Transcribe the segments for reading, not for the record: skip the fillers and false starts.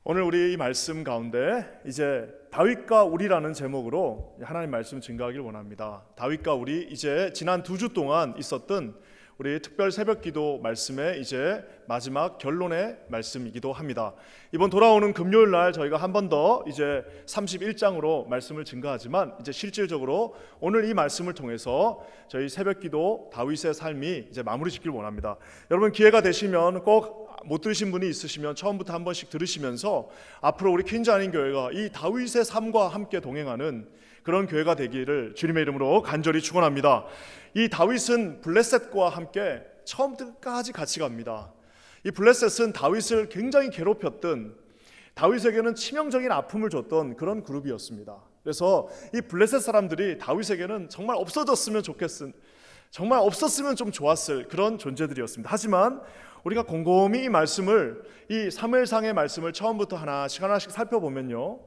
오늘 우리 이 말씀 가운데 이제 다윗과 우리라는 제목으로 하나님 말씀 증거하길 원합니다. 다윗과 우리, 이제 지난 2주 동안 있었던 우리 특별 새벽기도 말씀의 이제 마지막 결론의 말씀이기도 합니다. 이번 돌아오는 금요일 날 저희가 한 번 더 이제 31장으로 말씀을 증거하지만, 이제 실질적으로 오늘 이 말씀을 통해서 저희 새벽기도 다윗의 삶이 이제 마무리 짓길 원합니다. 여러분, 기회가 되시면 꼭 못 들으신 분이 있으시면 처음부터 한 번씩 들으시면서 앞으로 우리 퀸즈 아닌 교회가 이 다윗의 삶과 함께 동행하는 그런 교회가 되기를 주님의 이름으로 간절히 축원합니다. 이 다윗은 블레셋과 함께 처음부터 끝까지 같이 갑니다. 이 블레셋은 다윗을 굉장히 괴롭혔던, 다윗에게는 치명적인 아픔을 줬던 그런 그룹이었습니다. 그래서 이 블레셋 사람들이 다윗에게는 정말 없어졌으면 좋겠은, 정말 없었으면 좀 좋았을 그런 존재들이었습니다. 하지만 우리가 곰곰이 이 말씀을, 이 사무엘상의 말씀을 처음부터 하나씩 살펴보면요,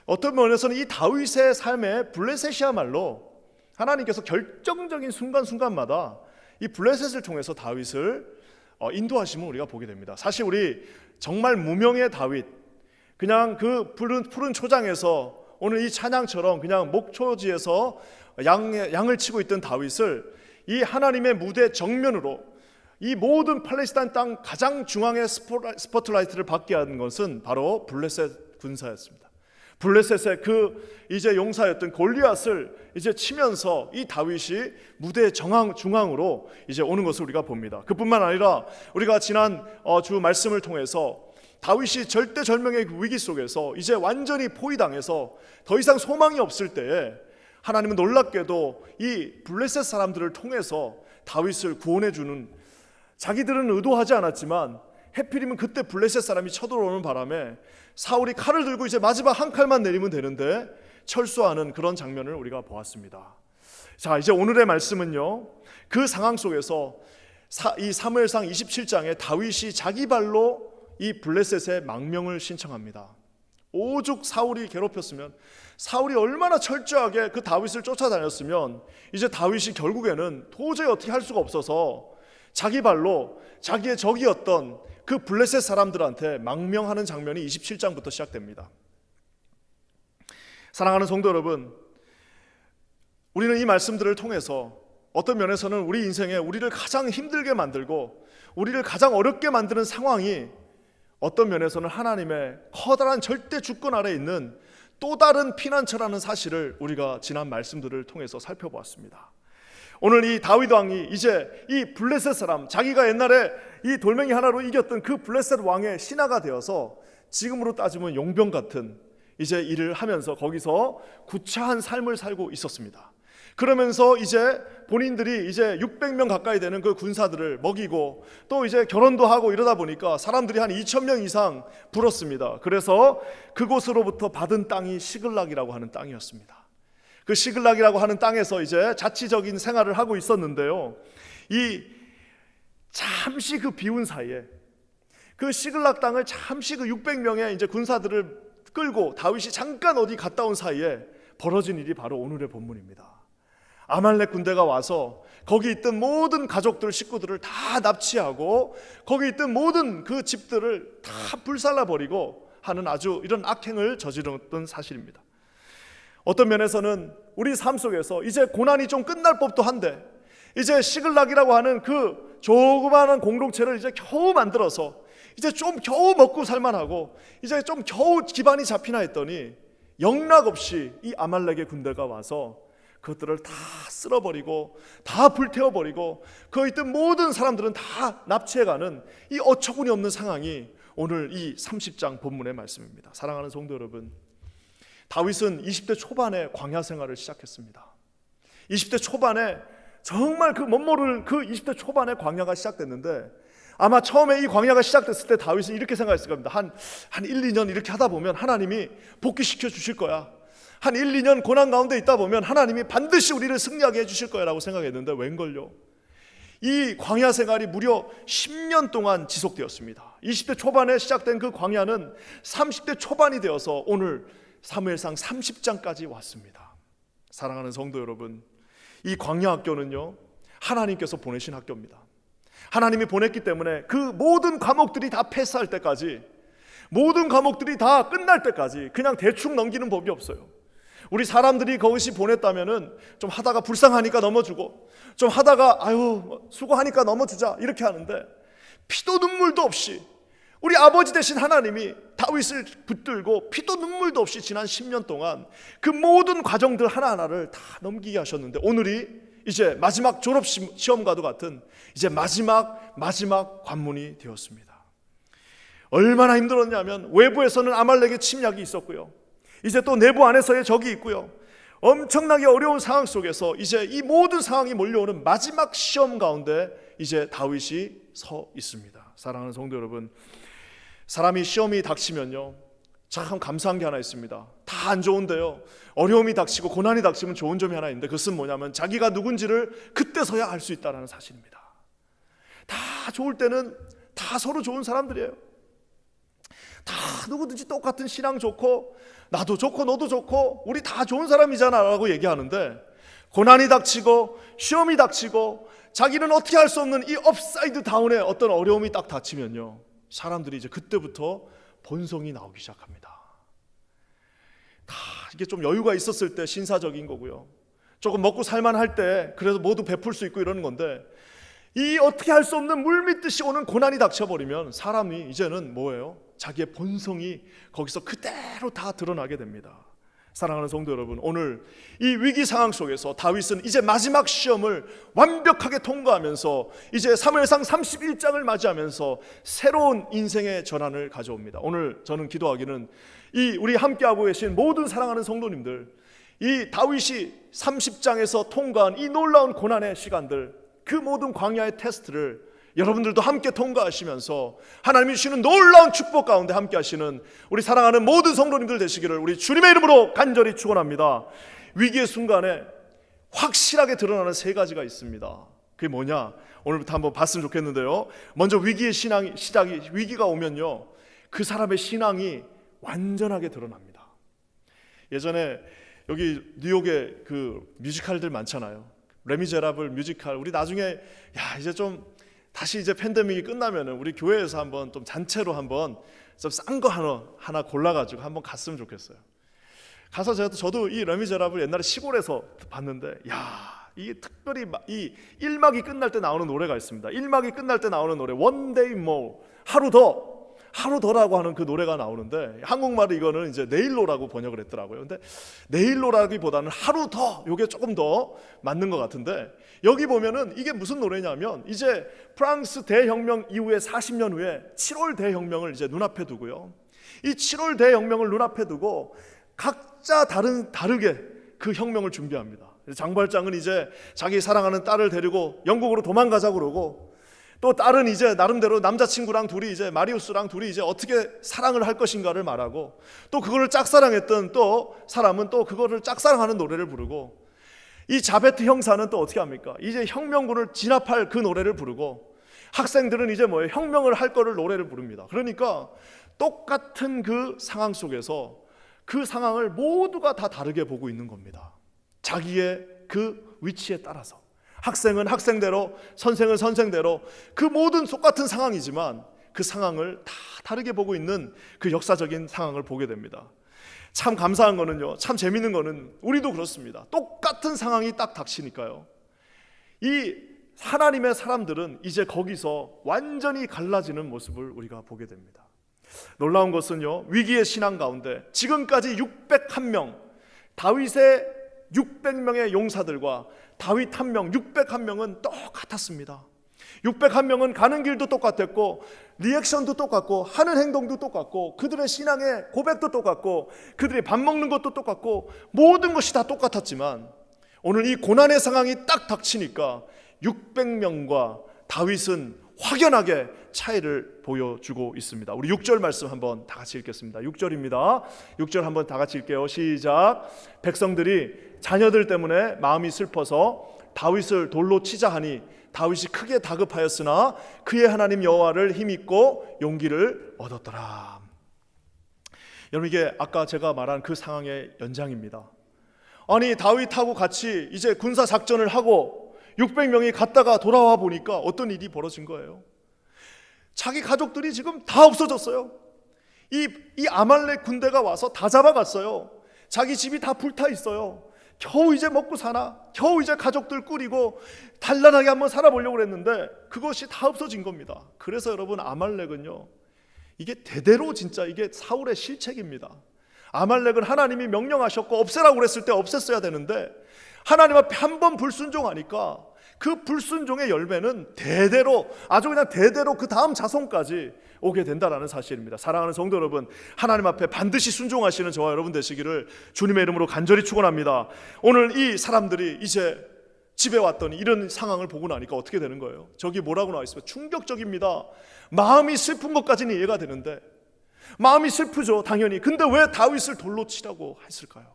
어떤 면에서는 이 다윗의 삶에 블레셋이야말로 하나님께서 결정적인 순간순간마다 이 블레셋을 통해서 다윗을 인도하심을 우리가 보게 됩니다. 사실 우리 정말 무명의 다윗, 그냥 그 푸른 초장에서 오늘 이 찬양처럼 그냥 목초지에서 양을 치고 있던 다윗을 이 하나님의 무대 정면으로, 이 모든 팔레스타인 땅 가장 중앙의 스포트라이트를 받게 한 것은 바로 블레셋 군사였습니다. 블레셋의 그 이제 용사였던 골리앗을 이제 치면서 이 다윗이 무대의 중앙으로 이제 오는 것을 우리가 봅니다. 그뿐만 아니라 우리가 지난 주 말씀을 통해서 다윗이 절대절명의 위기 속에서 이제 완전히 포위당해서 더 이상 소망이 없을 때에 하나님은 놀랍게도 이 블레셋 사람들을 통해서 다윗을 구원해 주는, 자기들은 의도하지 않았지만 해필이면 그때 블레셋 사람이 쳐들어오는 바람에 사울이 칼을 들고 이제 마지막 한 칼만 내리면 되는데 철수하는 그런 장면을 우리가 보았습니다. 자, 이제 오늘의 말씀은요, 그 상황 속에서 이 사무엘상 27장에 다윗이 자기 발로 이 블레셋의 망명을 신청합니다. 오죽 사울이 괴롭혔으면, 사울이 얼마나 철저하게 그 다윗을 쫓아다녔으면 이제 다윗이 결국에는 도저히 어떻게 할 수가 없어서 자기 발로 자기의 적이었던 그 블레셋 사람들한테 망명하는 장면이 27장부터 시작됩니다. 사랑하는 성도 여러분, 우리는 이 말씀들을 통해서 어떤 면에서는 우리 인생에 우리를 가장 힘들게 만들고 우리를 가장 어렵게 만드는 상황이 어떤 면에서는 하나님의 커다란 절대 주권 아래에 있는 또 다른 피난처라는 사실을 우리가 지난 말씀들을 통해서 살펴보았습니다. 오늘 이 다윗 왕이 이제 이 블레셋 사람, 자기가 옛날에 이 돌멩이 하나로 이겼던 그 블레셋 왕의 신하가 되어서 지금으로 따지면 용병 같은 이제 일을 하면서 거기서 구차한 삶을 살고 있었습니다. 그러면서 이제 본인들이 이제 600명 가까이 되는 그 군사들을 먹이고 또 이제 결혼도 하고 이러다 보니까 사람들이 한 2,000명 이상 불었습니다. 그래서 그곳으로부터 받은 땅이 시글락이라고 하는 땅이었습니다. 그 시글락이라고 하는 땅에서 이제 자치적인 생활을 하고 있었는데요, 이 잠시 그 비운 사이에 그 시글락 땅을 잠시 그 600명의 이제 군사들을 끌고 다윗이 잠깐 어디 갔다 온 사이에 벌어진 일이 바로 오늘의 본문입니다. 아말렉 군대가 와서 거기 있던 모든 가족들, 식구들을 다 납치하고 거기 있던 모든 그 집들을 다 불살라버리고 하는 아주 이런 악행을 저질렀던 사실입니다. 어떤 면에서는 우리 삶 속에서 이제 고난이 좀 끝날 법도 한데 이제 시글락이라고 하는 그 조그마한 공동체를 이제 겨우 만들어서 이제 좀 겨우 먹고 살만하고 이제 좀 겨우 기반이 잡히나 했더니 영락없이 이 아말렉의 군대가 와서 그것들을 다 쓸어버리고 다 불태워버리고 거기 있던 모든 사람들은 다 납치해가는 이 어처구니 없는 상황이 오늘 이 30장 본문의 말씀입니다. 사랑하는 성도 여러분, 다윗은 20대 초반에 광야 생활을 시작했습니다. 20대 초반에 정말 그 멋모를 그 20대 초반에 광야가 시작됐는데, 아마 처음에 이 광야가 시작됐을 때 다윗은 이렇게 생각했을 겁니다. 한 1, 2년 이렇게 하다 보면 하나님이 복귀시켜 주실 거야. 한 1, 2년 고난 가운데 있다 보면 하나님이 반드시 우리를 승리하게 해주실 거야 라고 생각했는데 웬걸요, 이 광야 생활이 무려 10년 동안 지속되었습니다. 20대 초반에 시작된 그 광야는 30대 초반이 되어서 오늘 사무엘상 30장까지 왔습니다. 사랑하는 성도 여러분, 이 광야 학교는요, 하나님께서 보내신 학교입니다. 하나님이 보냈기 때문에 그 모든 과목들이 다 패스할 때까지 모든 과목들이 다 끝날 때까지 그냥 대충 넘기는 법이 없어요. 우리 사람들이 거기서 보냈다면은 좀 하다가 불쌍하니까 넘어주고, 좀 하다가 아유 수고하니까 넘어주자 이렇게 하는데, 피도 눈물도 없이 우리 아버지 되신 하나님이 다윗을 붙들고 피도 눈물도 없이 지난 10년 동안 그 모든 과정들 하나하나를 다 넘기게 하셨는데, 오늘이 이제 마지막 졸업 시험과도 같은 이제 마지막 관문이 되었습니다. 얼마나 힘들었냐면, 외부에서는 아말렉의 침략이 있었고요, 이제 또 내부 안에서의 적이 있고요, 엄청나게 어려운 상황 속에서 이제 이 모든 상황이 몰려오는 마지막 시험 가운데 이제 다윗이 서 있습니다. 사랑하는 성도 여러분, 사람이 시험이 닥치면요 참 감사한 게 하나 있습니다. 다 안 좋은데요, 어려움이 닥치고 고난이 닥치면 좋은 점이 하나 있는데, 그것은 뭐냐면 자기가 누군지를 그때서야 알 수 있다는 사실입니다. 다 좋을 때는 다 서로 좋은 사람들이에요. 다 누구든지 똑같은 신앙 좋고, 나도 좋고 너도 좋고 우리 다 좋은 사람이잖아 라고 얘기하는데, 고난이 닥치고 시험이 닥치고 자기는 어떻게 할 수 없는 이 업사이드 다운의 어떤 어려움이 딱 닥치면요, 사람들이 이제 그때부터 본성이 나오기 시작합니다. 다 이게 좀 여유가 있었을 때 신사적인 거고요, 조금 먹고 살만할 때 그래도 모두 베풀 수 있고 이러는 건데, 이 어떻게 할 수 없는 물밀듯이 오는 고난이 닥쳐버리면 사람이 이제는 뭐예요? 자기의 본성이 거기서 그대로 다 드러나게 됩니다. 사랑하는 성도 여러분, 오늘 이 위기 상황 속에서 다윗은 이제 마지막 시험을 완벽하게 통과하면서 이제 사무엘상 31장을 맞이하면서 새로운 인생의 전환을 가져옵니다. 오늘 저는 기도하기는 이 우리 함께하고 계신 모든 사랑하는 성도님들, 이 다윗이 30장에서 통과한 이 놀라운 고난의 시간들, 그 모든 광야의 테스트를 여러분들도 함께 통과하시면서 하나님이 주시는 놀라운 축복 가운데 함께 하시는 우리 사랑하는 모든 성도님들 되시기를 우리 주님의 이름으로 간절히 축원합니다. 위기의 순간에 확실하게 드러나는 세 가지가 있습니다. 그게 뭐냐? 오늘부터 한번 봤으면 좋겠는데요, 먼저 위기의 시작이, 위기가 오면요 그 사람의 신앙이 완전하게 드러납니다. 예전에 여기 뉴욕에 그 뮤지컬들 많잖아요. 레미제라블 뮤지컬, 우리 나중에 야 이제 좀 다시 이제 팬데믹이 끝나면은 우리 교회에서 한번 좀 잔체로 한번 좀 싼 거 하나 골라가지고 한번 갔으면 좋겠어요. 가서 저도 이 레미제라블 옛날에 시골에서 봤는데, 야 이게 특별히 이 1막이 끝날 때 나오는 노래가 있습니다. 1막이 끝날 때 나오는 노래, One Day More, 하루 더라고 하는 그 노래가 나오는데, 한국말로 이거는 이제 내일로라고 번역을 했더라고요. 근데 내일로라기보다는 하루 더, 요게 조금 더 맞는 것 같은데, 여기 보면은 이게 무슨 노래냐면, 이제 프랑스 대혁명 이후에 40년 후에 7월 대혁명을 이제 눈앞에 두고요, 이 7월 대혁명을 눈앞에 두고 각자 다르게 그 혁명을 준비합니다. 장발장은 이제 자기 사랑하는 딸을 데리고 영국으로 도망가자고 그러고, 또 딸은 이제 나름대로 남자친구랑 둘이 이제 마리우스랑 둘이 이제 어떻게 사랑을 할 것인가를 말하고, 또 그거를 짝사랑했던 또 사람은 또 그거를 짝사랑하는 노래를 부르고, 이 자베트 형사는 또 어떻게 합니까? 이제 혁명군을 진압할 그 노래를 부르고, 학생들은 이제 뭐예요? 혁명을 할 거를 노래를 부릅니다. 그러니까 똑같은 그 상황 속에서 그 상황을 모두가 다 다르게 보고 있는 겁니다. 자기의 그 위치에 따라서. 학생은 학생대로, 선생은 선생대로, 그 모든 똑같은 상황이지만 그 상황을 다 다르게 보고 있는 그 역사적인 상황을 보게 됩니다. 참 감사한 거는요, 참 재밌는 거는 우리도 그렇습니다. 똑같은 상황이 딱 닥치니까요, 이 하나님의 사람들은 이제 거기서 완전히 갈라지는 모습을 우리가 보게 됩니다. 놀라운 것은요, 위기의 신앙 가운데 지금까지 601명, 다윗의 600명의 용사들과 다윗 한 명, 601명은 똑같았습니다. 601명은 가는 길도 똑같았고, 리액션도 똑같고, 하는 행동도 똑같고, 그들의 신앙의 고백도 똑같고, 그들이 밥 먹는 것도 똑같고, 모든 것이 다 똑같았지만, 오늘 이 고난의 상황이 딱 닥치니까 600명과 다윗은 확연하게 차이를 보여주고 있습니다. 우리 6절 말씀 한번 다 같이 읽겠습니다. 6절입니다. 6절 한번 다 같이 읽게요. 시작. 백성들이 자녀들 때문에 마음이 슬퍼서 다윗을 돌로 치자 하니 다윗이 크게 다급하였으나 그의 하나님 여호와를 힘입고 용기를 얻었더라. 여러분, 이게 아까 제가 말한 그 상황의 연장입니다. 아니, 다윗하고 같이 이제 군사 작전을 하고 600명이 갔다가 돌아와 보니까 어떤 일이 벌어진 거예요? 자기 가족들이 지금 다 없어졌어요. 이 아말렉 군대가 와서 다 잡아갔어요. 자기 집이 다 불타 있어요. 겨우 이제 먹고 사나, 겨우 이제 가족들 꾸리고 단란하게 한번 살아보려고 그랬는데 그것이 다 없어진 겁니다. 그래서 여러분, 아말렉은요, 이게 대대로 진짜 이게 사울의 실책입니다. 아말렉은 하나님이 명령하셨고 없애라고 그랬을 때 없앴어야 되는데 하나님 앞에 한 번 불순종하니까 그 불순종의 열매는 대대로, 아주 그냥 대대로 그 다음 자손까지 오게 된다라는 사실입니다. 사랑하는 성도 여러분, 하나님 앞에 반드시 순종하시는 저와 여러분 되시기를 주님의 이름으로 간절히 축원합니다. 오늘 이 사람들이 이제 집에 왔더니 이런 상황을 보고 나니까 어떻게 되는 거예요? 저기 뭐라고 나와 있어요? 충격적입니다. 마음이 슬픈 것까지는 이해가 되는데, 마음이 슬프죠, 당연히. 근데 왜 다윗을 돌로 치라고 했을까요?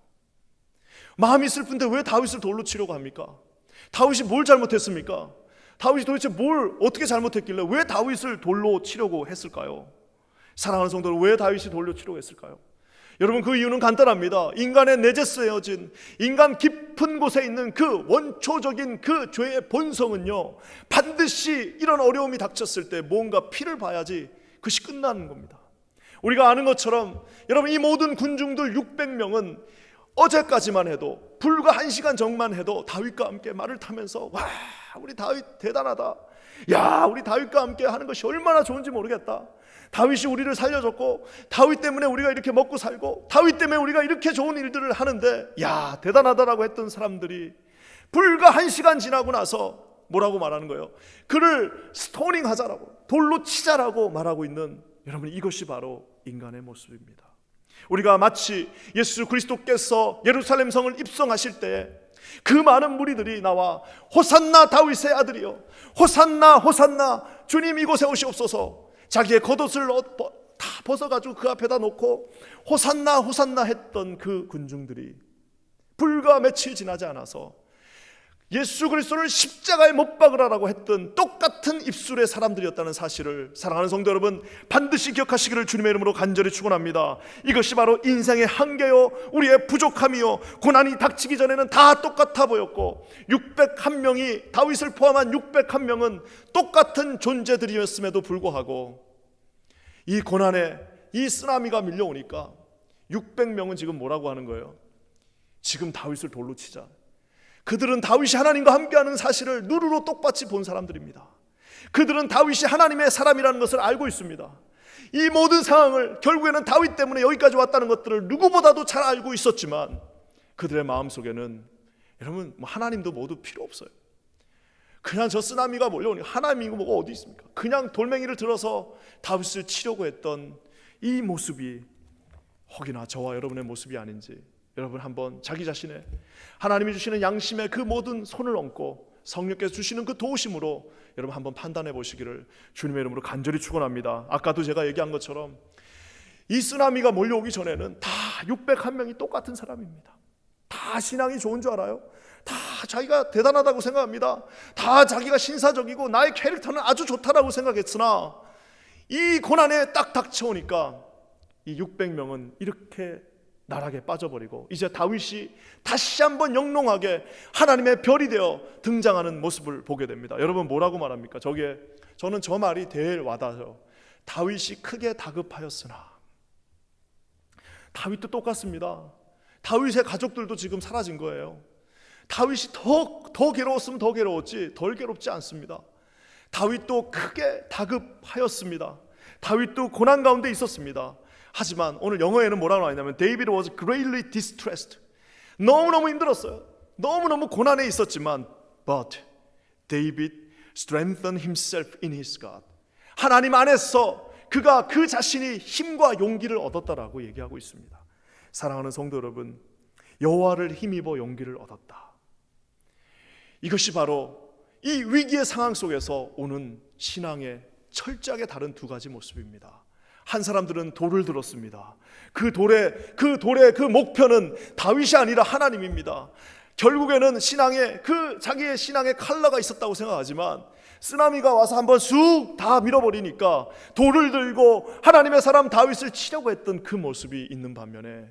마음이 슬픈데 왜 다윗을 돌로 치려고 합니까? 다윗이 뭘 잘못했습니까? 다윗이 도대체 뭘 어떻게 잘못했길래 왜 다윗을 돌로 치려고 했을까요? 사랑하는 성도들, 왜 다윗이 돌로 치려고 했을까요? 여러분, 그 이유는 간단합니다. 인간의 내재 쓰여진, 인간 깊은 곳에 있는 그 원초적인 그 죄의 본성은요, 반드시 이런 어려움이 닥쳤을 때 뭔가 피를 봐야지 그것이 끝나는 겁니다. 우리가 아는 것처럼 여러분, 이 모든 군중들 600명은 어제까지만 해도, 불과 1시간 전만 해도 다윗과 함께 말을 타면서, 와, 우리 다윗 대단하다, 야, 우리 다윗과 함께 하는 것이 얼마나 좋은지 모르겠다, 다윗이 우리를 살려줬고 다윗 때문에 우리가 이렇게 먹고 살고 다윗 때문에 우리가 이렇게 좋은 일들을 하는데, 야, 대단하다라고 했던 사람들이 불과 1시간 지나고 나서 뭐라고 말하는 거예요? 그를 스토닝 하자라고, 돌로 치자라고 말하고 있는, 여러분, 이것이 바로 인간의 모습입니다. 우리가 마치 예수 그리스도께서 예루살렘 성을 입성하실 때에 그 많은 무리들이 나와 호산나 다윗의 아들이요, 호산나 호산나, 주님 이곳에 오시옵소서, 자기의 겉옷을 다 벗어가지고 그 앞에다 놓고 호산나 호산나 했던 그 군중들이 불과 며칠 지나지 않아서 예수 그리스도를 십자가에 못 박으라고 했던 똑같은 입술의 사람들이었다는 사실을, 사랑하는 성도 여러분, 반드시 기억하시기를 주님의 이름으로 간절히 축원합니다. 이것이 바로 인생의 한계요, 우리의 부족함이요, 고난이 닥치기 전에는 다 똑같아 보였고 601명이, 다윗을 포함한 601명은 똑같은 존재들이었음에도 불구하고 이 고난에, 이 쓰나미가 밀려오니까 600명은 지금 뭐라고 하는 거예요? 지금 다윗을 돌로 치자. 그들은 다윗이 하나님과 함께하는 사실을 누르로 똑같이 본 사람들입니다. 그들은 다윗이 하나님의 사람이라는 것을 알고 있습니다. 이 모든 상황을, 결국에는 다윗 때문에 여기까지 왔다는 것들을 누구보다도 잘 알고 있었지만 그들의 마음속에는, 여러분, 하나님도 모두 필요 없어요. 그냥 저 쓰나미가 몰려오니 하나님이 뭐가 어디 있습니까? 그냥 돌멩이를 들어서 다윗을 치려고 했던 이 모습이 혹이나 저와 여러분의 모습이 아닌지, 여러분 한번 자기 자신의, 하나님이 주시는 양심의 그 모든 손을 얹고 성령께서 주시는 그 도우심으로 여러분 한번 판단해 보시기를 주님의 이름으로 간절히 축원합니다. 아까도 제가 얘기한 것처럼 이 쓰나미가 몰려오기 전에는 다 601명이 똑같은 사람입니다. 다 신앙이 좋은 줄 알아요. 다 자기가 대단하다고 생각합니다. 다 자기가 신사적이고 나의 캐릭터는 아주 좋다라고 생각했으나 이 고난에 딱 닥쳐오니까 이 600명은 이렇게 나락에 빠져버리고 이제 다윗이 다시 한번 영롱하게 하나님의 별이 되어 등장하는 모습을 보게 됩니다. 여러분, 뭐라고 말합니까? 저는 저 말이 제일 와닿아요. 다윗이 크게 다급하였으나. 다윗도 똑같습니다. 다윗의 가족들도 지금 사라진 거예요. 다윗이 더 괴로웠으면 더 괴로웠지 덜 괴롭지 않습니다. 다윗도 크게 다급하였습니다. 다윗도 고난 가운데 있었습니다. 하지만 오늘 영어에는 뭐라고 나와 있냐면 David was greatly distressed. 너무너무 힘들었어요. 너무너무 고난에 있었지만 But David strengthened himself in his God. 하나님 안에서 그가 그 자신이 힘과 용기를 얻었다라고 얘기하고 있습니다. 사랑하는 성도 여러분, 여호와를 힘입어 용기를 얻었다. 이것이 바로 이 위기의 상황 속에서 오는 신앙의 철저하게 다른 두 가지 모습입니다. 한 사람들은 돌을 들었습니다. 그 돌의 그 목표는 다윗이 아니라 하나님입니다. 결국에는 자기의 신앙의 칼라가 있었다고 생각하지만 쓰나미가 와서 한번 쑥 다 밀어버리니까 돌을 들고 하나님의 사람 다윗을 치려고 했던 그 모습이 있는 반면에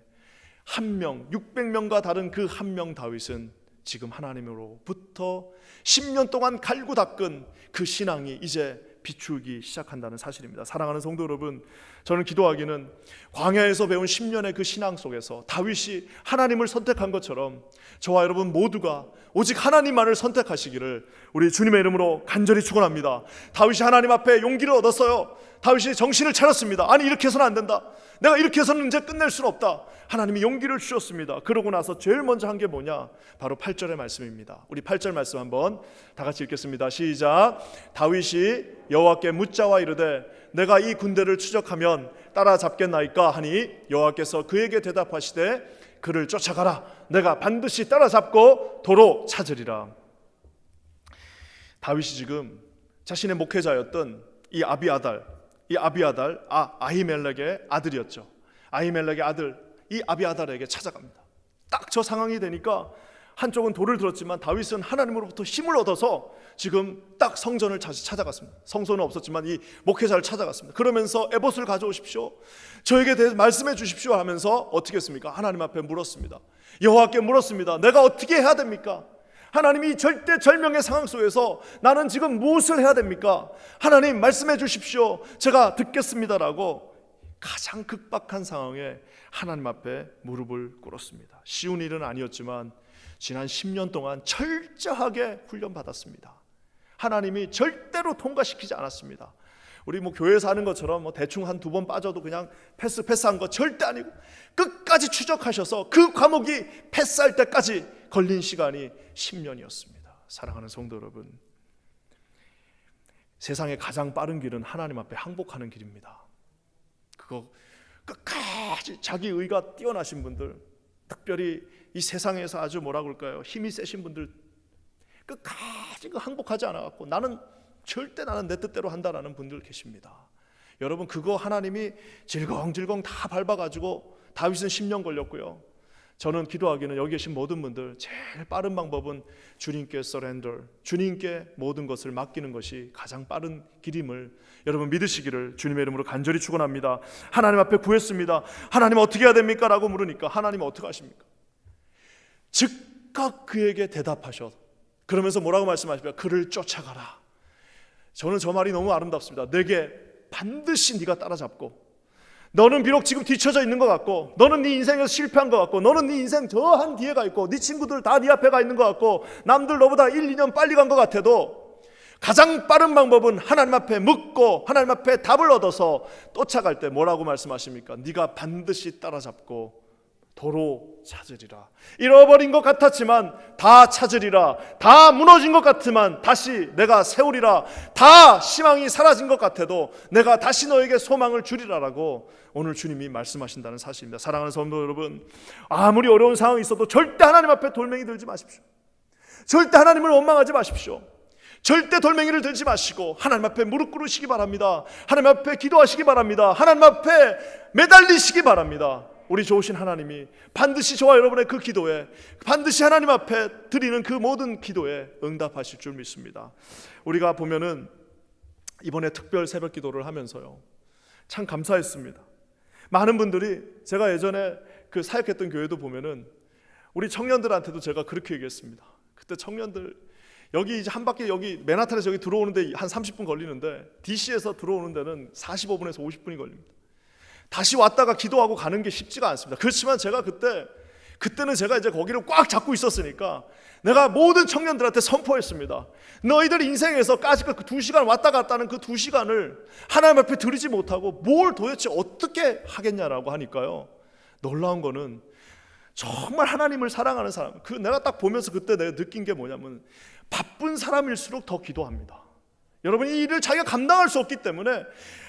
600명과 다른 그 한 명 다윗은 지금 하나님으로부터 10년 동안 갈고 닦은 그 신앙이 이제 비추기 시작한다는 사실입니다. 사랑하는 성도 여러분, 저는 기도하기는 광야에서 배운 10년의 그 신앙 속에서 다윗이 하나님을 선택한 것처럼 저와 여러분 모두가 오직 하나님만을 선택하시기를 우리 주님의 이름으로 간절히 축원합니다. 다윗이 하나님 앞에 용기를 얻었어요. 다윗이 정신을 차렸습니다. 아니, 이렇게 해서는 안 된다. 내가 이렇게 해서는 이제 끝낼 수는 없다. 하나님이 용기를 주셨습니다. 그러고 나서 제일 먼저 한 게 뭐냐? 바로 8절의 말씀입니다. 우리 8절 말씀 한번 다 같이 읽겠습니다. 시작. 다윗이 여호와께 묻자와 이르되 내가 이 군대를 추적하면 따라잡겠나이까 하니 여호와께서 그에게 대답하시되 그를 쫓아가라. 내가 반드시 따라잡고 도로 찾으리라. 다윗이 지금 자신의 목회자였던 이 아비아달, 아히멜렉의 아들이었죠. 아히멜렉의 아들 이 아비아달에게 찾아갑니다. 딱 저 상황이 되니까 한쪽은 돌을 들었지만 다윗은 하나님으로부터 힘을 얻어서 지금 딱 성전을 찾아갔습니다. 성소는 없었지만 이 목회자를 찾아갔습니다. 그러면서 에봇을 가져오십시오, 저에게 대해서 말씀해 주십시오 하면서 어떻게 했습니까? 하나님 앞에 물었습니다. 여호와께 물었습니다. 내가 어떻게 해야 됩니까? 하나님이 절대절명의 상황 속에서 나는 지금 무엇을 해야 됩니까? 하나님 말씀해 주십시오, 제가 듣겠습니다라고 가장 급박한 상황에 하나님 앞에 무릎을 꿇었습니다. 쉬운 일은 아니었지만 지난 10년 동안 철저하게 훈련받았습니다. 하나님이 절대로 통과시키지 않았습니다. 우리 교회에서 하는 것처럼 대충 한 2번 빠져도 그냥 패스한 거 절대 아니고 끝까지 추적하셔서 그 과목이 패스할 때까지 걸린 시간이 10년이었습니다. 사랑하는 성도 여러분, 세상의 가장 빠른 길은 하나님 앞에 항복하는 길입니다. 그거 끝까지 자기 의가 뛰어나신 분들, 특별히 이 세상에서 아주 힘이 세신 분들, 끝까지 항복하지 않아갖고 나는 내 뜻대로 한다라는 분들 계십니다. 여러분, 그거 하나님이 질겅질겅 다 밟아가지고 다윗은 10년 걸렸고요. 저는 기도하기는 여기 계신 모든 분들 제일 빠른 방법은 주님께 서렌더, 주님께 모든 것을 맡기는 것이 가장 빠른 길임을 여러분 믿으시기를 주님의 이름으로 간절히 축원합니다. 하나님 앞에 구했습니다. 하나님 어떻게 해야 됩니까? 라고 물으니까 하나님 어떻게 하십니까? 즉각 그에게 대답하셔. 그러면서 뭐라고 말씀하십니까? 그를 쫓아가라. 저는 저 말이 너무 아름답습니다. 내게 반드시 네가 따라잡고, 너는 비록 지금 뒤쳐져 있는 것 같고, 너는 네 인생에서 실패한 것 같고, 너는 네 인생 저 한 뒤에 가 있고, 네 친구들 다 네 앞에 가 있는 것 같고, 남들 너보다 1, 2년 빨리 간 것 같아도 가장 빠른 방법은 하나님 앞에 묻고 하나님 앞에 답을 얻어서 쫓아갈 때 뭐라고 말씀하십니까? 네가 반드시 따라잡고 도로 찾으리라. 잃어버린 것 같았지만 다 찾으리라. 다 무너진 것 같지만 다시 내가 세우리라. 다 희망이 사라진 것 같아도 내가 다시 너에게 소망을 주리라라고 오늘 주님이 말씀하신다는 사실입니다. 사랑하는 성도 여러분, 아무리 어려운 상황이 있어도 절대 하나님 앞에 돌멩이 들지 마십시오. 절대 하나님을 원망하지 마십시오. 절대 돌멩이를 들지 마시고 하나님 앞에 무릎 꿇으시기 바랍니다. 하나님 앞에 기도하시기 바랍니다. 하나님 앞에 매달리시기 바랍니다. 우리 좋으신 하나님이 반드시 저와 여러분의 그 기도에, 반드시 하나님 앞에 드리는 그 모든 기도에 응답하실 줄 믿습니다. 우리가 보면은 이번에 특별 새벽 기도를 하면서요, 참 감사했습니다. 많은 분들이, 제가 예전에 그 사역했던 교회도 보면은 우리 청년들한테도 제가 그렇게 얘기했습니다. 그때 청년들 여기 이제 한 바퀴, 여기 맨하탄에서 여기 들어오는데 한 30분 걸리는데 DC에서 들어오는 데는 45분에서 50분이 걸립니다. 다시 왔다가 기도하고 가는 게 쉽지가 않습니다. 그렇지만 제가 그때는 제가 이제 거기를 꽉 잡고 있었으니까 내가 모든 청년들한테 선포했습니다. 너희들 인생에서 까짓것 그 2시간 왔다 갔다 하는 그 2시간을 하나님 앞에 드리지 못하고 뭘 도대체 어떻게 하겠냐라고 하니까요, 놀라운 거는 정말 하나님을 사랑하는 사람, 내가 딱 보면서 그때 내가 느낀 게 뭐냐면, 바쁜 사람일수록 더 기도합니다. 여러분, 이 일을 자기가 감당할 수 없기 때문에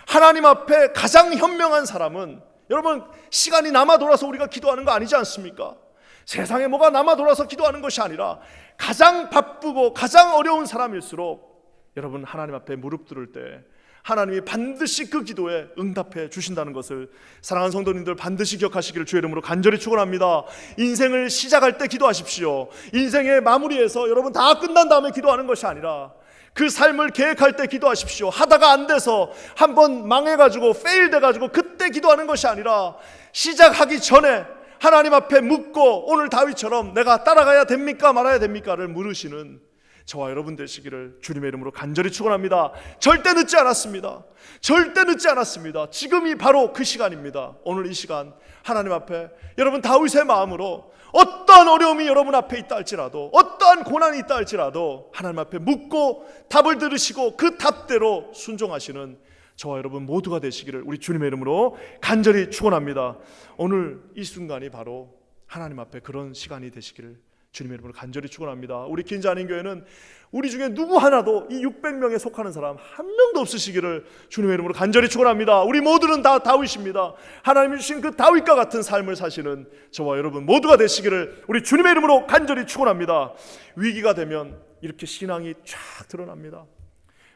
하나님 앞에 가장 현명한 사람은, 여러분, 시간이 남아 돌아서 우리가 기도하는 거 아니지 않습니까? 세상에 뭐가 남아 돌아서 기도하는 것이 아니라 가장 바쁘고 가장 어려운 사람일수록 여러분 하나님 앞에 무릎 꿇을 때 하나님이 반드시 그 기도에 응답해 주신다는 것을 사랑하는 성도님들 반드시 기억하시기를 주의 이름으로 간절히 축원합니다. 인생을 시작할 때 기도하십시오. 인생의 마무리에서 여러분 다 끝난 다음에 기도하는 것이 아니라 그 삶을 계획할 때 기도하십시오. 하다가 안 돼서 한번 망해가지고 페일 돼가지고 그때 기도하는 것이 아니라 시작하기 전에 하나님 앞에 묻고, 오늘 다윗처럼 내가 따라가야 됩니까 말아야 됩니까를 물으시는 저와 여러분 되시기를 주님의 이름으로 간절히 축원합니다. 절대 늦지 않았습니다. 절대 늦지 않았습니다. 지금이 바로 그 시간입니다. 오늘 이 시간 하나님 앞에 여러분 다윗의 마음으로 어떠한 어려움이 여러분 앞에 있다 할지라도, 어떠한 고난이 있다 할지라도 하나님 앞에 묻고 답을 들으시고 그 답대로 순종하시는 저와 여러분 모두가 되시기를 우리 주님의 이름으로 간절히 축원합니다. 오늘 이 순간이 바로 하나님 앞에 그런 시간이 되시기를 주님의 이름으로 간절히 축원합니다. 우리 긴자한인교회는 우리 중에 누구 하나도 이 600명에 속하는 사람 한 명도 없으시기를 주님의 이름으로 간절히 축원합니다. 우리 모두는 다 다윗입니다. 하나님이 주신 그 다윗과 같은 삶을 사시는 저와 여러분 모두가 되시기를 우리 주님의 이름으로 간절히 축원합니다. 위기가 되면 이렇게 신앙이 쫙 드러납니다.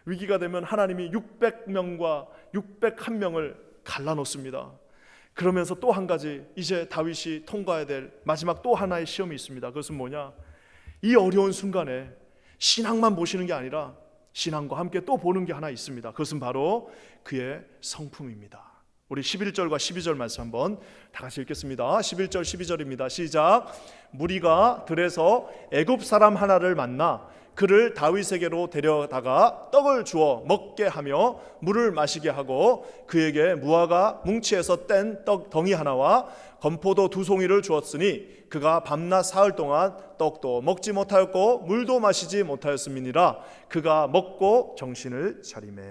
위기가 되면 하나님이 600명과 601명을 갈라놓습니다. 그러면서 또 한 가지 이제 다윗이 통과해야 될 마지막 또 하나의 시험이 있습니다. 그것은 뭐냐? 이 어려운 순간에 신앙만 보시는 게 아니라 신앙과 함께 또 보는 게 하나 있습니다. 그것은 바로 그의 성품입니다. 우리 11절과 12절 말씀 한번 다 같이 읽겠습니다. 11절 12절입니다. 시작. 무리가 들에서 애굽 사람 하나를 만나 그를 다윗에게로 데려다가 떡을 주어 먹게 하며 물을 마시게 하고 그에게 무화과 뭉치에서 뗀 떡 덩이 하나와 건포도 2송이를 주었으니 그가 밤낮 사흘 동안 떡도 먹지 못하였고 물도 마시지 못하였음이니라. 그가 먹고 정신을 차리매.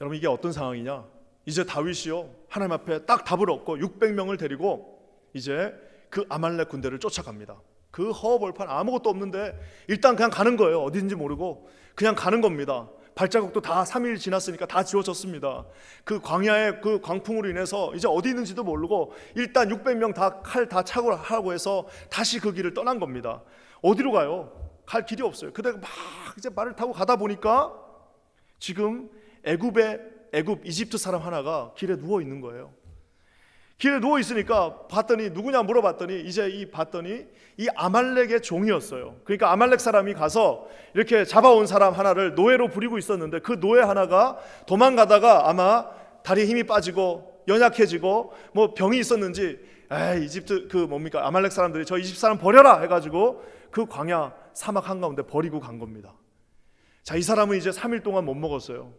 여러분 이게 어떤 상황이냐? 이제 다윗이요 하나님 앞에 딱 답을 얻고 600명을 데리고 이제 그 아말렉 군대를 쫓아갑니다. 그 허허벌판 아무것도 없는데 일단 그냥 가는 거예요. 어딘지 모르고 그냥 가는 겁니다. 발자국도 다 3일 지났으니까 다 지워졌습니다. 그 광야의 그 광풍으로 인해서 이제 어디 있는지도 모르고 일단 600명 다 칼 다 차고 하고 해서 다시 그 길을 떠난 겁니다. 어디로 가요? 갈 길이 없어요. 그다가 막 이제 말을 타고 가다 보니까 지금 애굽 이집트 사람 하나가 길에 누워 있는 거예요. 길에 누워 있으니까 봤더니 누구냐 물어봤더니 이제 봤더니 이 아말렉의 종이었어요. 그러니까 아말렉 사람이 가서 이렇게 잡아온 사람 하나를 노예로 부리고 있었는데 그 노예 하나가 도망가다가 아마 다리에 힘이 빠지고 연약해지고 뭐 병이 있었는지 이집트 아말렉 사람들이 저 이집트 사람 버려라 해가지고 그 광야 사막 한가운데 버리고 간 겁니다. 자, 이 사람은 이제 3일 동안 못 먹었어요.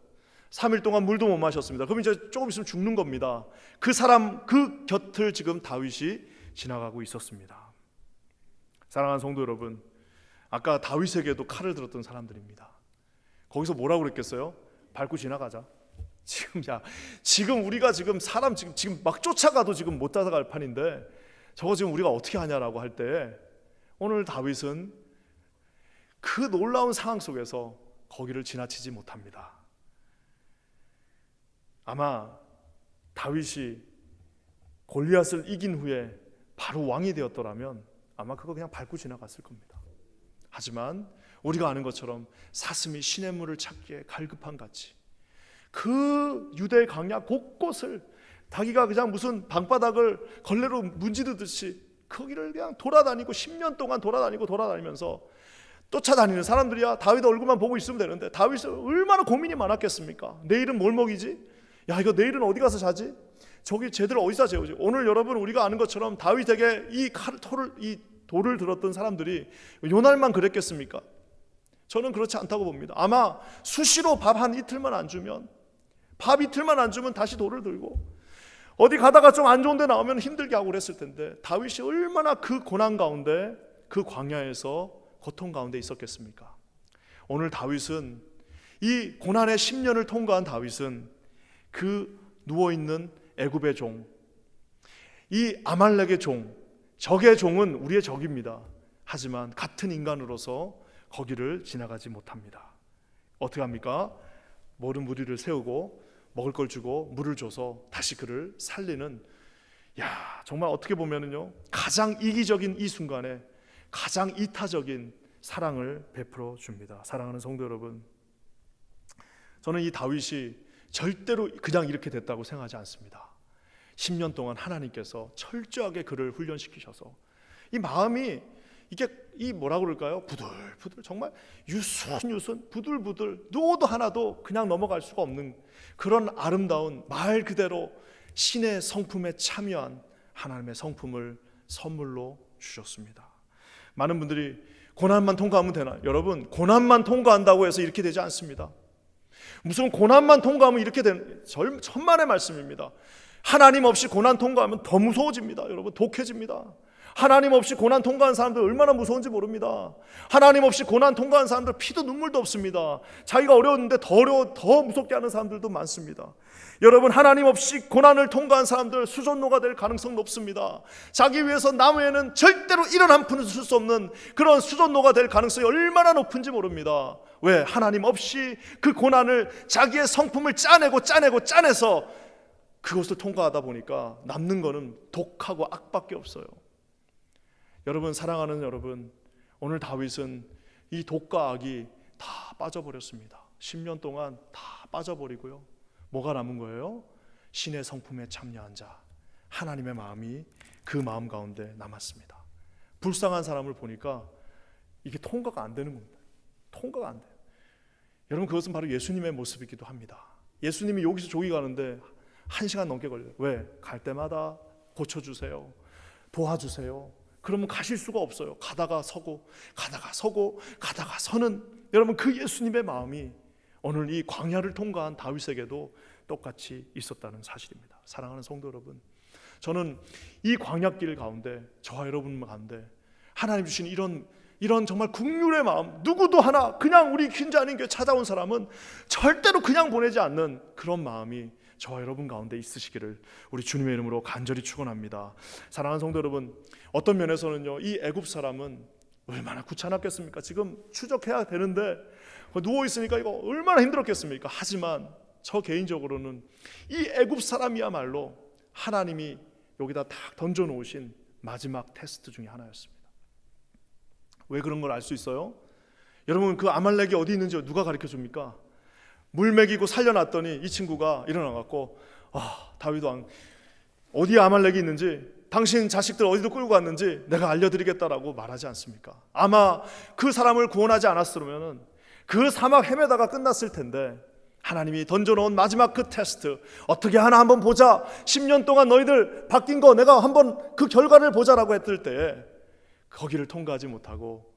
3일 동안 물도 못 마셨습니다. 그럼 이제 조금 있으면 죽는 겁니다. 그 사람 그 곁을 지금 다윗이 지나가고 있었습니다. 사랑하는 성도 여러분, 아까 다윗에게도 칼을 들었던 사람들입니다. 거기서 뭐라고 그랬겠어요? 밟고 지나가자. 지금 우리가 지금 사람 지금 막 쫓아가도 지금 못 따라갈 판인데 저거 지금 우리가 어떻게 하냐라고 할 때 오늘 다윗은 그 놀라운 상황 속에서 거기를 지나치지 못합니다. 아마 다윗이 골리앗을 이긴 후에 바로 왕이 되었더라면 아마 그거 그냥 밟고 지나갔을 겁니다. 하지만 우리가 아는 것처럼 사슴이 시냇물을 찾기에 갈급한 같이 그 유대 광야 곳곳을 자기가 그냥 무슨 방바닥을 걸레로 문지르듯이 거기를 그냥 돌아다니고 10년 동안 돌아다니면서 쫓아다니는 사람들이야 다윗 얼굴만 보고 있으면 되는데 다윗은 얼마나 고민이 많았겠습니까? 내일은 뭘 먹이지? 야, 이거 내일은 어디 가서 자지? 저기 쟤들 어디서 재우지? 오늘 여러분 우리가 아는 것처럼 다윗에게 이 돌을 들었던 사람들이 요날만 그랬겠습니까? 저는 그렇지 않다고 봅니다. 아마 수시로 밥 한 이틀만 안 주면 다시 돌을 들고 어디 가다가 좀 안 좋은 데 나오면 힘들게 하고 그랬을 텐데 다윗이 얼마나 그 고난 가운데 그 광야에서 고통 가운데 있었겠습니까? 오늘 다윗은 이 고난의 10년을 통과한 다윗은 그 누워있는 애굽의 종, 이 아말렉의 종, 적의 종은 우리의 적입니다. 하지만 같은 인간으로서 거기를 지나가지 못합니다. 어떻게 합니까? 모든 무리를 세우고 먹을 걸 주고 물을 줘서 다시 그를 살리는, 정말 어떻게 보면은요 가장 이기적인 이 순간에 가장 이타적인 사랑을 베풀어 줍니다. 사랑하는 성도 여러분, 저는 이 다윗이 절대로 그냥 이렇게 됐다고 생각하지 않습니다. 10년 동안 하나님께서 철저하게 그를 훈련시키셔서 이 마음이 이 뭐라고 그럴까요? 부들부들 정말 유순 부들부들 누워도 하나도 그냥 넘어갈 수가 없는 그런 아름다운 말 그대로 신의 성품에 참여한 하나님의 성품을 선물로 주셨습니다. 많은 분들이 고난만 통과하면 되나? 여러분, 고난만 통과한다고 해서 이렇게 되지 않습니다. 무슨 고난만 통과하면 이렇게 되는, 천만의 말씀입니다. 하나님 없이 고난 통과하면 더 무서워집니다. 여러분, 독해집니다. 하나님 없이 고난 통과한 사람들 얼마나 무서운지 모릅니다. 하나님 없이 고난 통과한 사람들 피도 눈물도 없습니다. 자기가 어려웠는데 더 무섭게 하는 사람들도 많습니다. 여러분, 하나님 없이 고난을 통과한 사람들 수전노가 될 가능성 높습니다. 자기 위해서 남 외에는 절대로 일원 한 푼을 쓸 수 없는 그런 수전노가 될 가능성이 얼마나 높은지 모릅니다. 왜? 하나님 없이 그 고난을 자기의 성품을 짜내서 그것을 통과하다 보니까 남는 거는 독하고 악밖에 없어요. 여러분, 사랑하는 여러분, 오늘 다윗은 이 독과 악이 다 빠져버렸습니다. 10년 동안 다 빠져버리고요. 뭐가 남은 거예요? 신의 성품에 참여한 자, 하나님의 마음이 그 마음 가운데 남았습니다. 불쌍한 사람을 보니까 이게 통과가 안 되는 겁니다. 통과가 안 돼요. 여러분, 그것은 바로 예수님의 모습이기도 합니다. 예수님이 여기서 저기 가는데 1시간 넘게 걸려요. 왜? 갈 때마다 고쳐주세요, 도와주세요. 그러면 가실 수가 없어요. 가다가 서고 가다가 서는 여러분, 그 예수님의 마음이 오늘 이 광야를 통과한 다윗에게도 똑같이 있었다는 사실입니다. 사랑하는 성도 여러분, 저는 이 광야길 가운데 저와 여러분 가운데 하나님 주신 이런 정말 긍휼의 마음, 누구도 하나 그냥 우리 퀸자님 교회 찾아온 사람은 절대로 그냥 보내지 않는 그런 마음이 저와 여러분 가운데 있으시기를 우리 주님의 이름으로 간절히 축원합니다. 사랑하는 성도 여러분, 어떤 면에서는요, 이 애굽 사람은 얼마나 귀찮았겠습니까? 지금 추적해야 되는데 누워 있으니까 이거 얼마나 힘들었겠습니까? 하지만 저 개인적으로는 이 애굽 사람이야말로 하나님이 여기다 딱 던져 놓으신 마지막 테스트 중에 하나였습니다. 왜 그런 걸 알 수 있어요? 여러분, 그 아말렉이 어디 있는지 누가 가르쳐 줍니까? 물 먹이고 살려놨더니 이 친구가 일어나갖고, 다윗 왕, 어디에 아말렉이 있는지, 당신 자식들 어디로 끌고 갔는지 내가 알려드리겠다라고 말하지 않습니까? 아마 그 사람을 구원하지 않았으면 그 사막 헤매다가 끝났을 텐데, 하나님이 던져놓은 마지막 그 테스트, 어떻게 하나 한번 보자, 10년 동안 너희들 바뀐 거 내가 한번 그 결과를 보자라고 했을 때에 거기를 통과하지 못하고,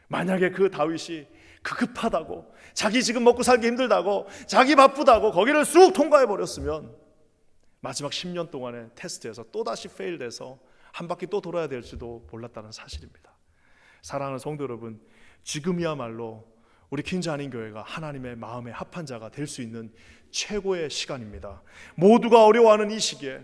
만약에 그 다윗이 급하다고, 자기 지금 먹고 살기 힘들다고, 자기 바쁘다고 거기를 쑥 통과해버렸으면 마지막 10년 동안의 테스트에서 또다시 페일돼서 한 바퀴 또 돌아야 될지도 몰랐다는 사실입니다. 사랑하는 성도 여러분, 지금이야말로 우리 퀸자님 교회가 하나님의 마음에 합한 자가 될 수 있는 최고의 시간입니다. 모두가 어려워하는 이 시기에,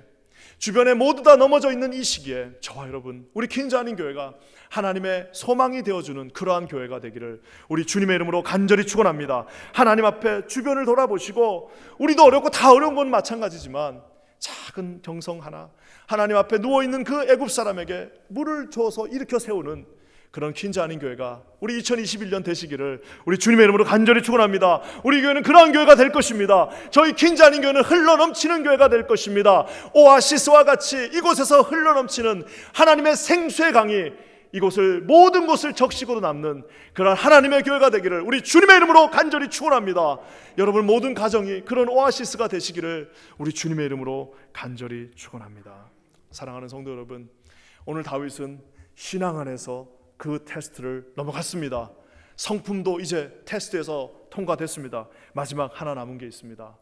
주변에 모두 다 넘어져 있는 이 시기에 저와 여러분, 우리 퀸자님 교회가 하나님의 소망이 되어주는 그러한 교회가 되기를 우리 주님의 이름으로 간절히 축원합니다. 하나님 앞에 주변을 돌아보시고, 우리도 어렵고 다 어려운 건 마찬가지지만 작은 경성 하나, 하나님 앞에 누워있는 그 애굽 사람에게 물을 줘서 일으켜 세우는 그런 퀸자님 교회가 우리 2021년 되시기를 우리 주님의 이름으로 간절히 축원합니다. 우리 교회는 그러한 교회가 될 것입니다. 저희 퀸자님 교회는 흘러넘치는 교회가 될 것입니다. 오아시스와 같이 이곳에서 흘러넘치는 하나님의 생수의 강이 이곳을, 모든 곳을 적시고도 남는 그런 하나님의 교회가 되기를 우리 주님의 이름으로 간절히 축원합니다. 여러분 모든 가정이 그런 오아시스가 되시기를 우리 주님의 이름으로 간절히 축원합니다. 사랑하는 성도 여러분, 오늘 다윗은 신앙 안에서 그 테스트를 넘어갔습니다. 성품도 이제 테스트에서 통과됐습니다. 마지막 하나 남은 게 있습니다.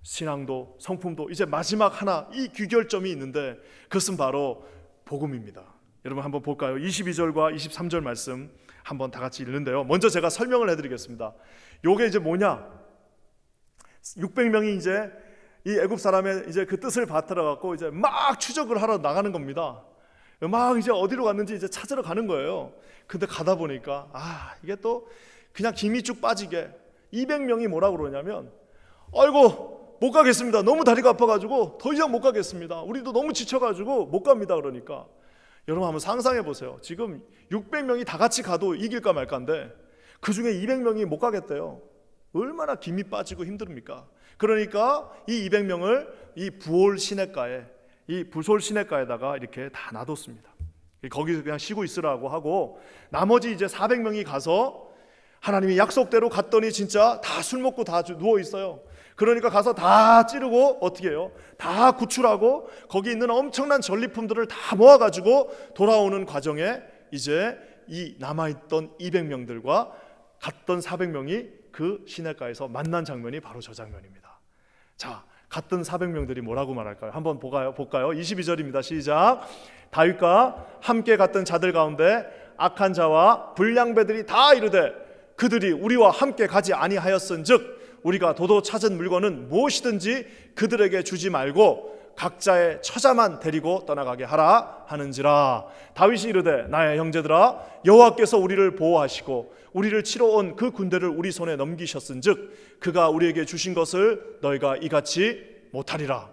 신앙도 성품도 이제 마지막 하나, 이 귀결점이 있는데 그것은 바로 복음입니다. 여러분 한번 볼까요? 22절과 23절 말씀 한번 다 같이 읽는데요, 먼저 제가 설명을 해드리겠습니다. 요게 이제 뭐냐? 600명이 이제 이 애굽 사람의 이제 그 뜻을 받들어 갖고 이제 막 추적을 하러 나가는 겁니다. 막 이제 어디로 갔는지 이제 찾으러 가는 거예요. 근데 가다 보니까 이게 또 그냥 김이 쭉 빠지게 200명이 뭐라고 그러냐면, 아이고 못 가겠습니다. 너무 다리가 아파가지고 더 이상 못 가겠습니다. 우리도 너무 지쳐가지고 못 갑니다. 그러니까 여러분 한번 상상해 보세요. 지금 600명이 다 같이 가도 이길까 말까인데 그 중에 200명이 못 가겠대요. 얼마나 김이 빠지고 힘듭니까? 그러니까 이 200명을 이 부올 시냇가에, 이 부솔 시냇가에다가 이렇게 다 놔뒀습니다. 거기서 그냥 쉬고 있으라고 하고, 나머지 이제 400명이 가서 하나님이 약속대로 갔더니 진짜 다 술 먹고 다 누워 있어요. 그러니까 가서 다 찌르고 어떻게 해요? 다 구출하고 거기 있는 엄청난 전리품들을 다 모아가지고 돌아오는 과정에 이제 이 남아있던 200명들과 갔던 400명이 그 시냇가에서 만난 장면이 바로 저 장면입니다. 자, 갔던 400명들이 뭐라고 말할까요? 한번 볼까요? 22절입니다. 시작. 다윗과 함께 갔던 자들 가운데 악한 자와 불량배들이 다 이르되 그들이 우리와 함께 가지 아니하였은즉 우리가 도도 찾은 물건은 무엇이든지 그들에게 주지 말고 각자의 처자만 데리고 떠나가게 하라 하는지라. 다윗이 이르되 나의 형제들아 여호와께서 우리를 보호하시고 우리를 치러 온 그 군대를 우리 손에 넘기셨은즉 그가 우리에게 주신 것을 너희가 이같이 못하리라.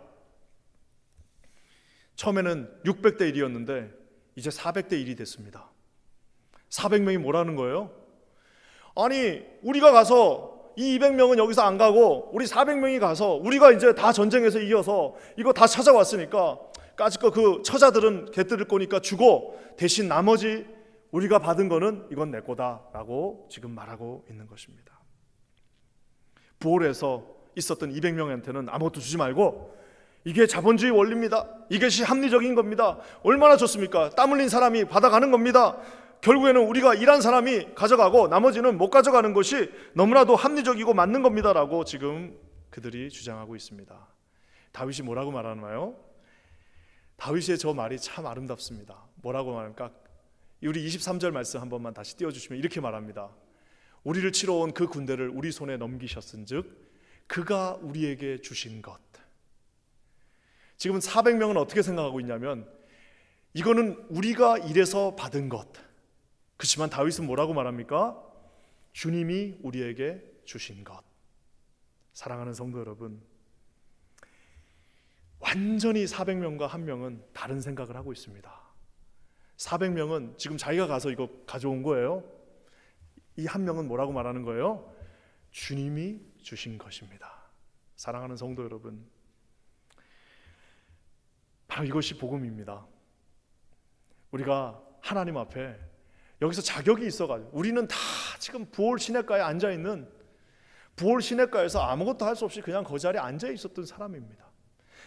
처음에는 600대 1이었는데 이제 400대 1이 됐습니다. 400명이 뭐라는 거예요? 아니 우리가 가서 이 200명은 여기서 안 가고 우리 400명이 가서 우리가 이제 다 전쟁에서 이겨서 이거 다 찾아왔으니까 까짓거 그 처자들은 개들을 거니까 주고 대신 나머지 우리가 받은 거는 이건 내 거다라고 지금 말하고 있는 것입니다. 부올에서 있었던 200명한테는 아무것도 주지 말고 이게 자본주의 원리입니다. 이것이 합리적인 겁니다. 얼마나 좋습니까? 땀 흘린 사람이 받아가는 겁니다. 결국에는 우리가 일한 사람이 가져가고 나머지는 못 가져가는 것이 너무나도 합리적이고 맞는 겁니다라고 지금 그들이 주장하고 있습니다. 다윗이 뭐라고 말하나요? 다윗의 저 말이 참 아름답습니다. 뭐라고 말합니까? 우리 23절 말씀 한 번만 다시 띄워주시면 이렇게 말합니다. 우리를 치러 온 그 군대를 우리 손에 넘기셨은즉 그가 우리에게 주신 것. 지금 400명은 어떻게 생각하고 있냐면 이거는 우리가 일해서 받은 것. 그렇지만 다윗은 뭐라고 말합니까? 주님이 우리에게 주신 것. 사랑하는 성도 여러분, 완전히 400명과 한 명은 다른 생각을 하고 있습니다. 400명은 지금 자기가 가서 이거 가져온 거예요. 이 한 명은 뭐라고 말하는 거예요? 주님이 주신 것입니다. 사랑하는 성도 여러분, 바로 이것이 복음입니다. 우리가 하나님 앞에 여기서 자격이 있어가지고 우리는 다 지금 부올 시냇가에 앉아있는 부올 시냇가에서 아무것도 할 수 없이 그냥 그 자리에 앉아 있었던 사람입니다.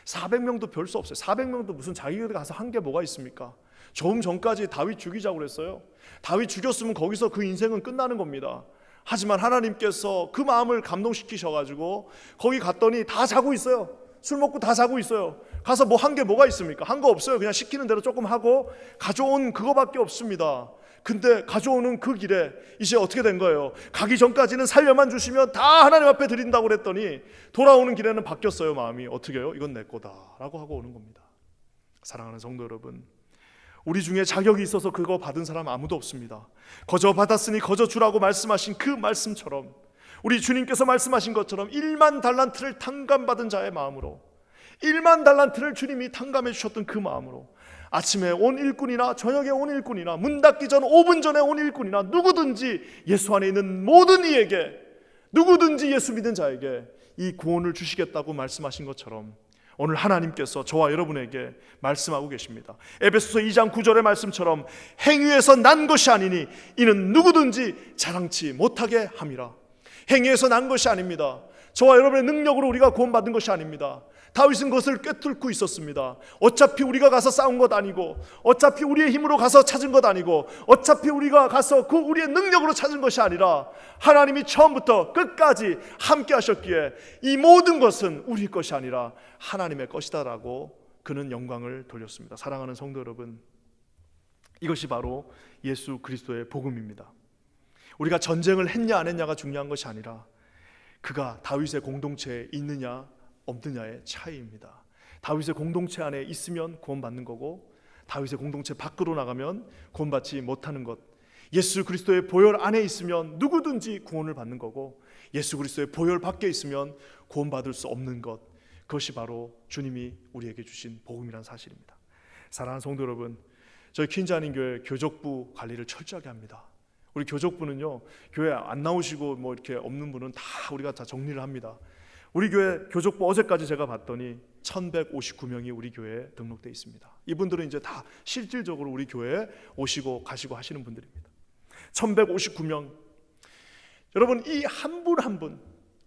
400명도 별 수 없어요. 400명도 무슨 자기가 가서 한 게 뭐가 있습니까? 조금 전까지 다윗 죽이자고 그랬어요. 다윗 죽였으면 거기서 그 인생은 끝나는 겁니다. 하지만 하나님께서 그 마음을 감동시키셔가지고 거기 갔더니 다 자고 있어요. 술 먹고 다 자고 있어요. 가서 뭐 한 게 뭐가 있습니까? 한 거 없어요. 그냥 시키는 대로 조금 하고 가져온 그거밖에 없습니다. 근데 가져오는 그 길에 이제 어떻게 된 거예요? 가기 전까지는 살려만 주시면 다 하나님 앞에 드린다고 그랬더니 돌아오는 길에는 바뀌었어요. 마음이. 어떻게 해요? 이건 내 거다라고 하고 오는 겁니다. 사랑하는 성도 여러분, 우리 중에 자격이 있어서 그거 받은 사람 아무도 없습니다. 거저 받았으니 거저 주라고 말씀하신 그 말씀처럼 우리 주님께서 말씀하신 것처럼 1만 달란트를 탕감받은 자의 마음으로 1만 달란트를 주님이 탕감해 주셨던 그 마음으로 아침에 온 일꾼이나 저녁에 온 일꾼이나 문 닫기 전 5분 전에 온 일꾼이나 누구든지 예수 안에 있는 모든 이에게 누구든지 예수 믿는 자에게 이 구원을 주시겠다고 말씀하신 것처럼 오늘 하나님께서 저와 여러분에게 말씀하고 계십니다. 에베소서 2장 9절의 말씀처럼 행위에서 난 것이 아니니 이는 누구든지 자랑치 못하게 함이라. 행위에서 난 것이 아닙니다. 저와 여러분의 능력으로 우리가 구원받은 것이 아닙니다. 다윗은 그것을 꿰뚫고 있었습니다. 어차피 우리가 가서 싸운 것 아니고 어차피 우리의 힘으로 가서 찾은 것 아니고 어차피 우리가 가서 그 우리의 능력으로 찾은 것이 아니라 하나님이 처음부터 끝까지 함께 하셨기에 이 모든 것은 우리 것이 아니라 하나님의 것이다라고 그는 영광을 돌렸습니다. 사랑하는 성도 여러분, 이것이 바로 예수 그리스도의 복음입니다. 우리가 전쟁을 했냐 안 했냐가 중요한 것이 아니라 그가 다윗의 공동체에 있느냐 없느냐의 차이입니다. 다윗의 공동체 안에 있으면 구원받는 거고 다윗의 공동체 밖으로 나가면 구원받지 못하는 것. 예수 그리스도의 보혈 안에 있으면 누구든지 구원을 받는 거고 예수 그리스도의 보혈 밖에 있으면 구원받을 수 없는 것. 그것이 바로 주님이 우리에게 주신 복음이라는 사실입니다. 사랑하는 성도 여러분, 저희 퀸자님 교회 교적부 관리를 철저하게 합니다. 우리 교적부는요, 교회 안 나오시고 뭐 이렇게 없는 분은 다 우리가 다 정리를 합니다. 우리 교회 교적부 어제까지 제가 봤더니 1159명이 우리 교회에 등록되어 있습니다. 이분들은 이제 다 실질적으로 우리 교회에 오시고 가시고 하시는 분들입니다. 1159명. 여러분, 이 한 분 한 분,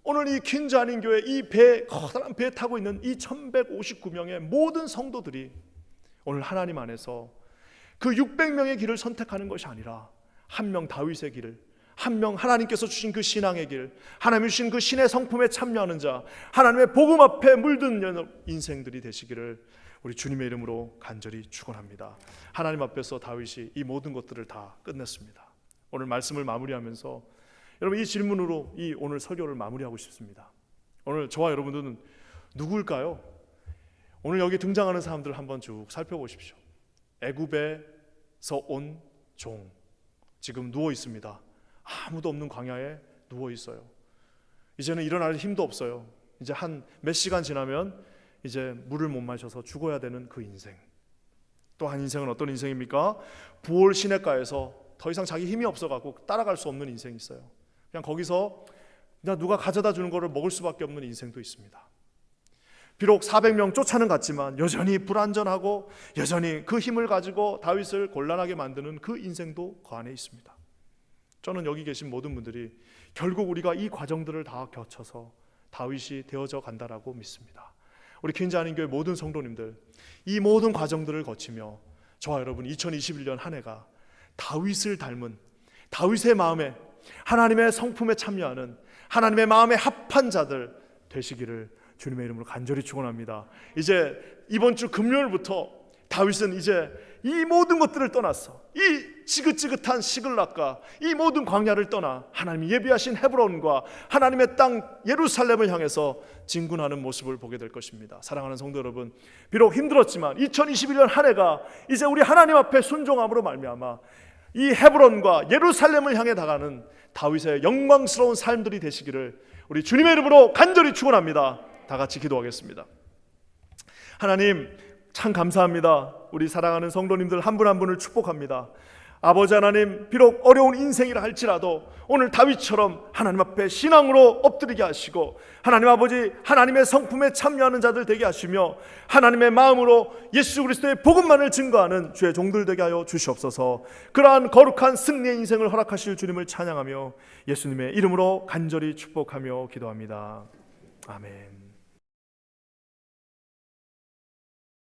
오늘 이 퀸자님 교회 이 배, 커다란 배 타고 있는 이 1159명의 모든 성도들이 오늘 하나님 안에서 그 600명의 길을 선택하는 것이 아니라 한 명 다윗의 길을, 한 명 하나님께서 주신 그 신앙의 길, 하나님이 주신 그 신의 성품에 참여하는 자, 하나님의 복음 앞에 물든 인생들이 되시기를 우리 주님의 이름으로 간절히 축원합니다. 하나님 앞에서 다윗이 이 모든 것들을 다 끝냈습니다. 오늘 말씀을 마무리하면서 여러분, 이 질문으로 이 오늘 설교를 마무리하고 싶습니다. 오늘 저와 여러분들은 누구일까요? 오늘 여기 등장하는 사람들을 한번 쭉 살펴보십시오. 애굽에서 온 종, 지금 누워 있습니다. 아무도 없는 광야에 누워 있어요. 이제는 일어날 힘도 없어요. 이제 한 몇 시간 지나면 이제 물을 못 마셔서 죽어야 되는 그 인생. 또 한 인생은 어떤 인생입니까? 부올 시냇가에서 더 이상 자기 힘이 없어갖고 따라갈 수 없는 인생이 있어요. 그냥 거기서 그냥 누가 가져다 주는 거를 먹을 수밖에 없는 인생도 있습니다. 비록 400명 쫓아는 갔지만 여전히 불안전하고 여전히 그 힘을 가지고 다윗을 곤란하게 만드는 그 인생도 그 안에 있습니다. 저는 여기 계신 모든 분들이 결국 우리가 이 과정들을 다 거쳐서 다윗이 되어져 간다라고 믿습니다. 우리 퀸즈 한인교회 모든 성도님들, 이 모든 과정들을 거치며 저와 여러분 2021년 한 해가 다윗을 닮은, 다윗의 마음에, 하나님의 성품에 참여하는, 하나님의 마음에 합한 자들 되시기를 주님의 이름으로 간절히 축원합니다. 이제 이번 주 금요일부터 다윗은 이제 이 모든 것들을 떠났어. 이 지긋지긋한 시글락과 이 모든 광야를 떠나 하나님이 예비하신 헤브론과 하나님의 땅 예루살렘을 향해서 진군하는 모습을 보게 될 것입니다. 사랑하는 성도 여러분, 비록 힘들었지만 2021년 한 해가 이제 우리 하나님 앞에 순종함으로 말미암아 이 헤브론과 예루살렘을 향해 나가는 다윗의 영광스러운 삶들이 되시기를 우리 주님의 이름으로 간절히 축원합니다. 다 같이 기도하겠습니다. 하나님, 참 감사합니다. 우리 사랑하는 성도님들 한 분 한 분을 축복합니다. 아버지 하나님, 비록 어려운 인생이라 할지라도 오늘 다윗처럼 하나님 앞에 신앙으로 엎드리게 하시고 하나님 아버지, 하나님의 성품에 참여하는 자들 되게 하시며 하나님의 마음으로 예수 그리스도의 복음만을 증거하는 주의 종들 되게 하여 주시옵소서. 그러한 거룩한 승리의 인생을 허락하실 주님을 찬양하며 예수님의 이름으로 간절히 축복하며 기도합니다. 아멘.